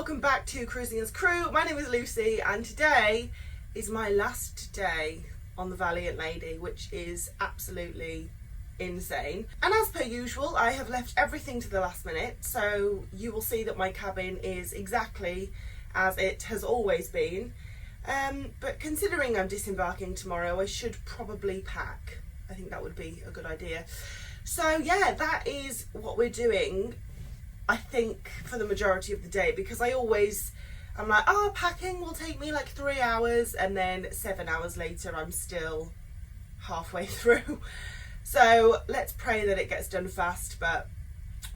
welcome back to Cruising as Crew. My name is Lucy and today is my last day on the Valiant lady, which is absolutely insane. And as per usual, I have left everything to the last minute, so you will see that my cabin is exactly as it has always been. But considering I'm disembarking tomorrow, I should probably pack. I think that would be a good idea. So yeah, that is what we're doing, I think, for the majority of the day, because I'm like, oh, packing will take me like 3 hours, and then 7 hours later I'm still halfway through. So let's pray that it gets done fast, but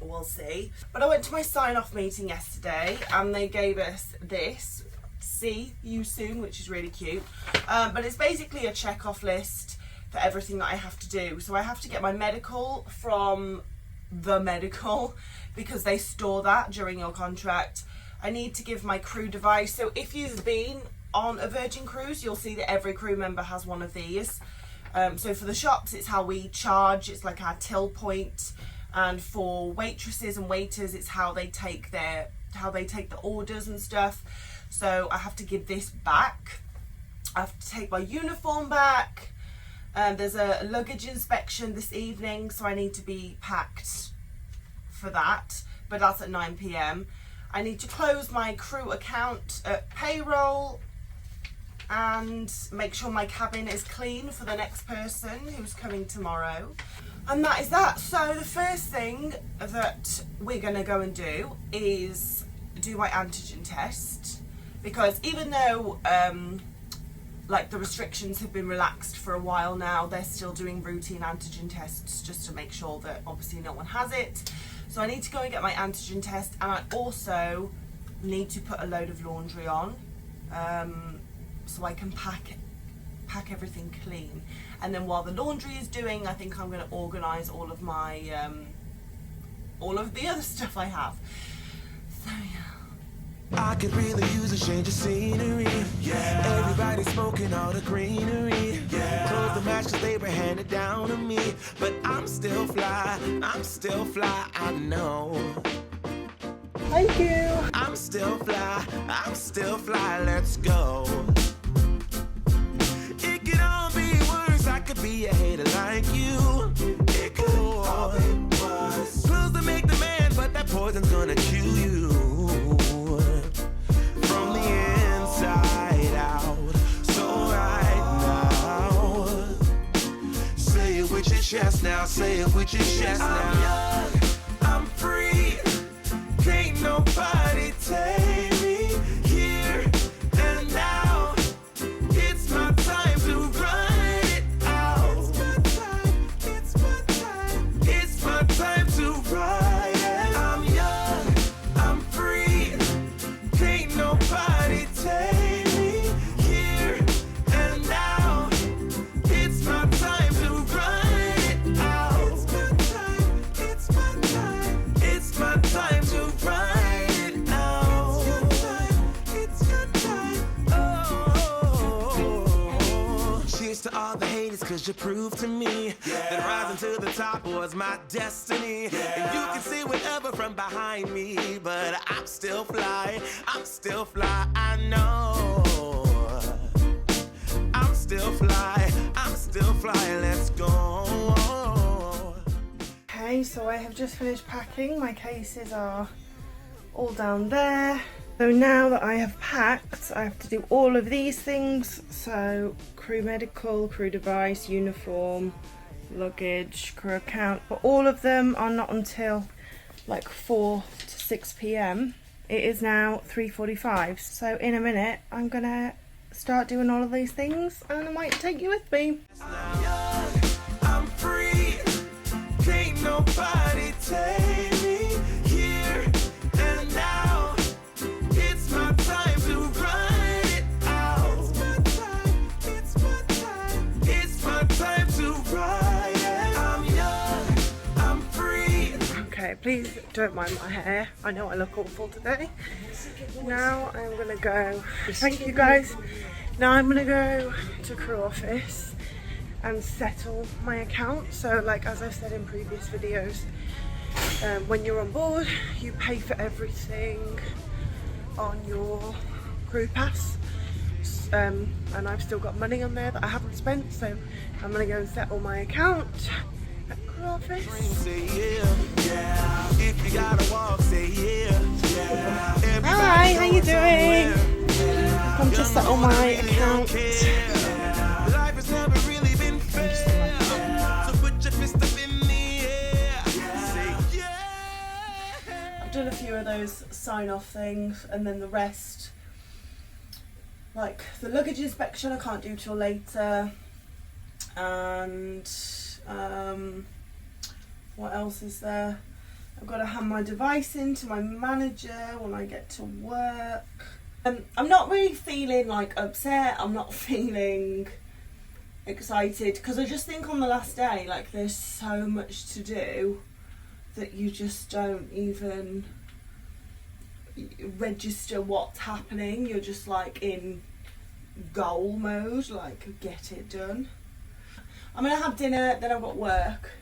we'll see. But I went to my sign-off meeting yesterday and they gave us this, see you soon, which is really cute. But it's basically a check-off list for everything that I have to do. So I have to get my medical from the medical, because they store that during your contract. I need to give my crew device. So if you've been on a Virgin cruise, you'll see that every crew member has one of these. So for the shops, it's how we charge, it's like our till point. And for waitresses and waiters, it's how they take the orders and stuff. So I have to give this back. I have to take my uniform back. There's a luggage inspection this evening, so I need to be packed for that, but that's at 9 PM. I need to close my crew account at payroll and make sure my cabin is clean for the next person who's coming tomorrow. And that is that. So the first thing that we're going to go and do is do my antigen test, because even though like the restrictions have been relaxed for a while now, they're still doing routine antigen tests just to make sure that obviously no one has it. So I need to go and get my antigen test, and I also need to put a load of laundry on so I can pack everything clean. And then while the laundry is doing, I think I'm going to organise all of my all of the other stuff I have. So yeah. I could really use a change of scenery. Yeah. Everybody smoking all the greenery. Yeah. Close the match 'cause they were handed down to me. But I'm still fly, I know. Thank you. I'm still fly, let's go. It could all be worse, I could be a hater like you. It could all be worse. Pills to make the man, but that poison's gonna kill you. From the inside out, so right now, say it with your chest now, say it with your chest now. I'm young, I'm free, can't nobody take me here and now. It's my time to run it out. It's my time, it's my time to ride it. I'm young, I'm free, can't nobody take me here and now. It's my time to run it out. It's my time, it's my time, it's my time to ride it out. It's your time, oh. Cheers to all the haters, 'cause you proved to me that rising to the top was my destiny. And you can see whatever from behind me, but I'm still fly, I know. I'm still fly, let's go. Okay, so I have just finished packing. My cases are all down there. So now that I have packed, I have to do all of these things. So crew medical, crew device, uniform, luggage, crew account. But all of them are not until like 4 to 6 PM. It is now 3:45. So in a minute, I'm gonna start doing all of these things, and I might take you with me. I'm young, I'm free, can't nobody take me here and now. It's my time to run it out. It's my time, it's my time, it's my time to ride it. I'm young, I'm free. Okay, please don't mind my hair. I know I look awful today. Now I'm gonna go. Thank you guys. Now I'm gonna go to crew office and settle my account. So like as I've said in previous videos, when you're on board you pay for everything on your crew pass. And I've still got money on there that I haven't spent, so I'm gonna go and settle my account at crew office. Hi, how you doing? Come to settle my account. I've done a few of those sign-off things, and then the rest, like the luggage inspection, I can't do till later. And what else is there? I've got to hand my device in to my manager when I get to work. I'm not really feeling like upset. I'm not feeling excited, because I just think on the last day, like, there's so much to do that you just don't even register what's happening. You're just like in goal mode, like, get it done. I'm gonna have dinner, then I've got work,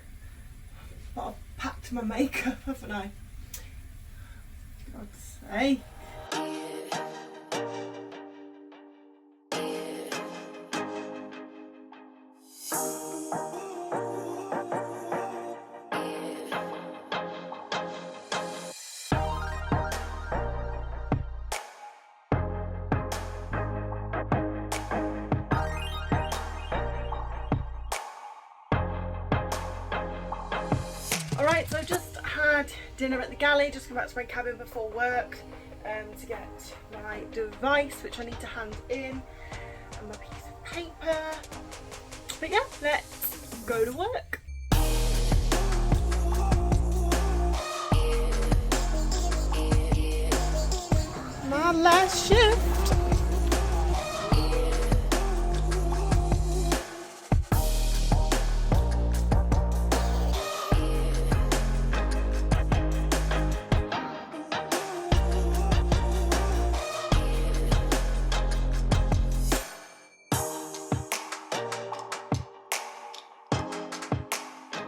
but I've packed my makeup, haven't I? For God's sake. Alright, so I've just had dinner at the galley, just come back to my cabin before work to get my device, which I need to hand in, and my piece of paper. But yeah, let's go to work. My last shift.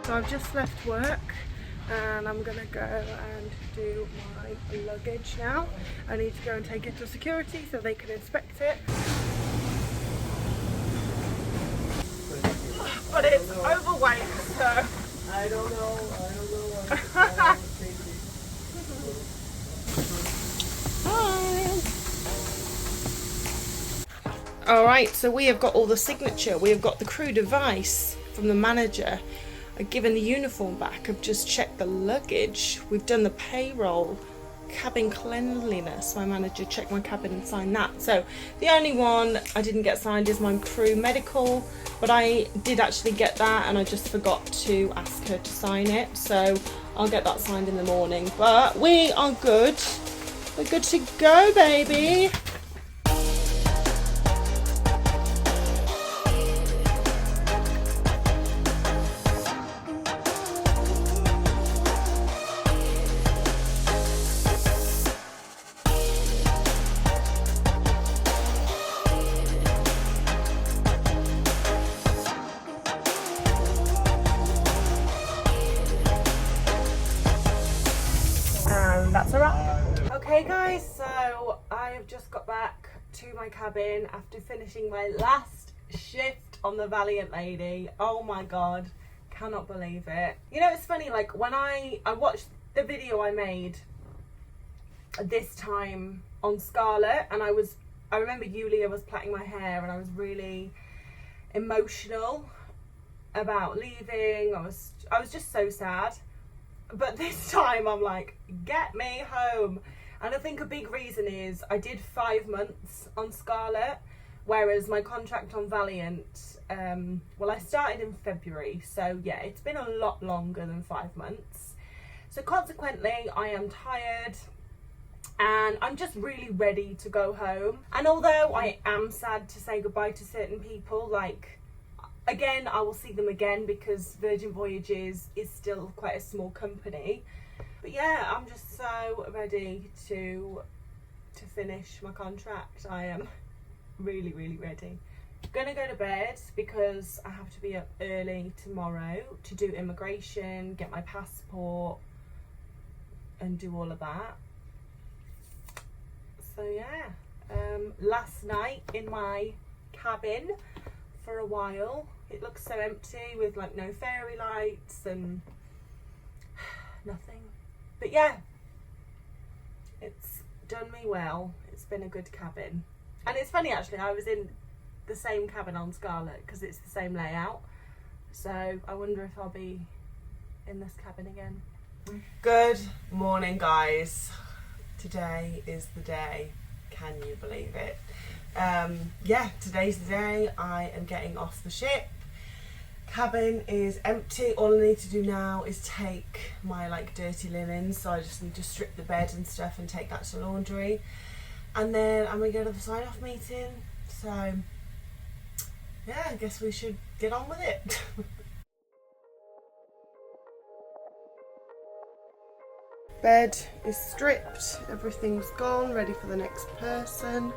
So I've just left work and I'm gonna go and do my luggage now. I need to go and take it to security so they can inspect it. But it's overweight, so I don't know. Alright, so we have got all the signature, we have got the crew device from the manager. I've given the uniform back, I've just checked the luggage, we've done the payroll, cabin cleanliness, my manager checked my cabin and signed that. So the only one I didn't get signed is my crew medical, but I did actually get that and I just forgot to ask her to sign it, so I'll get that signed in the morning. But we are good, we're good to go, baby. That's a wrap. Okay guys, so I have just got back to my cabin after finishing my last shift on the Valiant lady. Oh my god, cannot believe it. You know, it's funny, like when I watched the video I made this time on Scarlet, and I remember Yulia was plaiting my hair and I was really emotional about leaving. I was just so sad. But this time I'm like, get me home. And I think a big reason is I did 5 months on Scarlet, whereas my contract on Valiant, well, I started in February, so yeah, it's been a lot longer than 5 months. So consequently, I am tired and I'm just really ready to go home. And although I am sad to say goodbye to certain people, like, again, I will see them again because Virgin Voyages is still quite a small company. But yeah, I'm just so ready to finish my contract. I am really, really ready. I'm gonna go to bed because I have to be up early tomorrow to do immigration, get my passport and do all of that. So yeah, last night in my cabin for a while. It looks so empty with like no fairy lights and nothing. But yeah, it's done me well. It's been a good cabin. And it's funny actually, I was in the same cabin on Scarlet because it's the same layout. So I wonder if I'll be in this cabin again. Good morning, guys. Today is the day. Can you believe it? Yeah, today's the day. I am getting off the ship. Cabin is empty. All I need to do now is take my like dirty linens, so I just need to strip the bed and stuff and take that to laundry, and then I'm gonna go to the sign-off meeting. So yeah, I guess we should get on with it. Bed is stripped, everything's gone, ready for the next person.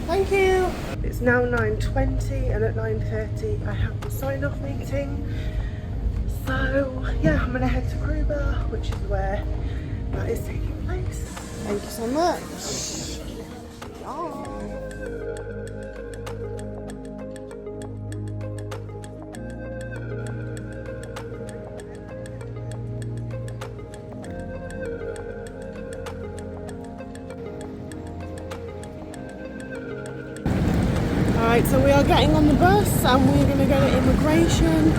Thank you. It's now 9:20 and at 9:30 I have the sign-off meeting. So yeah, I'm gonna head to Kruger, which is where that is taking place. Thank you so much. Alright, so we are getting on the bus and we're going to go to immigration.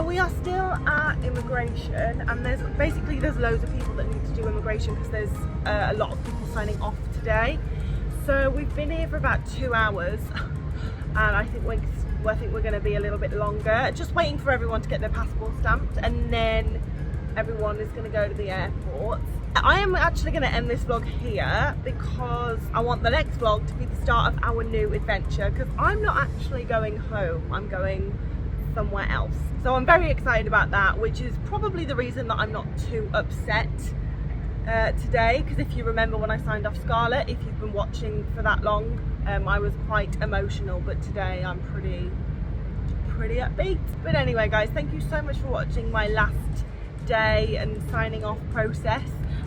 We are still at immigration, and there's loads of people that need to do immigration because there's a lot of people signing off today. So we've been here for about 2 hours and I think we're going to be a little bit longer, just waiting for everyone to get their passport stamped, and then everyone is going to go to the airport. I am actually going to end this vlog here because I want the next vlog to be the start of our new adventure, because I'm not actually going home, I'm going somewhere else. So I'm very excited about that, which is probably the reason that I'm not too upset today, because if you remember when I signed off Scarlet, if you've been watching for that long, I was quite emotional, but today I'm pretty upbeat. But anyway guys, thank you so much for watching my last day and signing off process.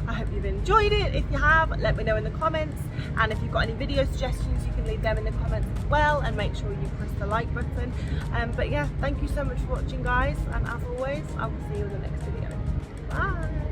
I hope you've enjoyed it. If you have, let me know in the comments, and if you've got any video suggestions you can leave them in the comments as well, and make sure you press the like button. But yeah, thank you so much for watching guys, and as always I will see you in the next video. Bye.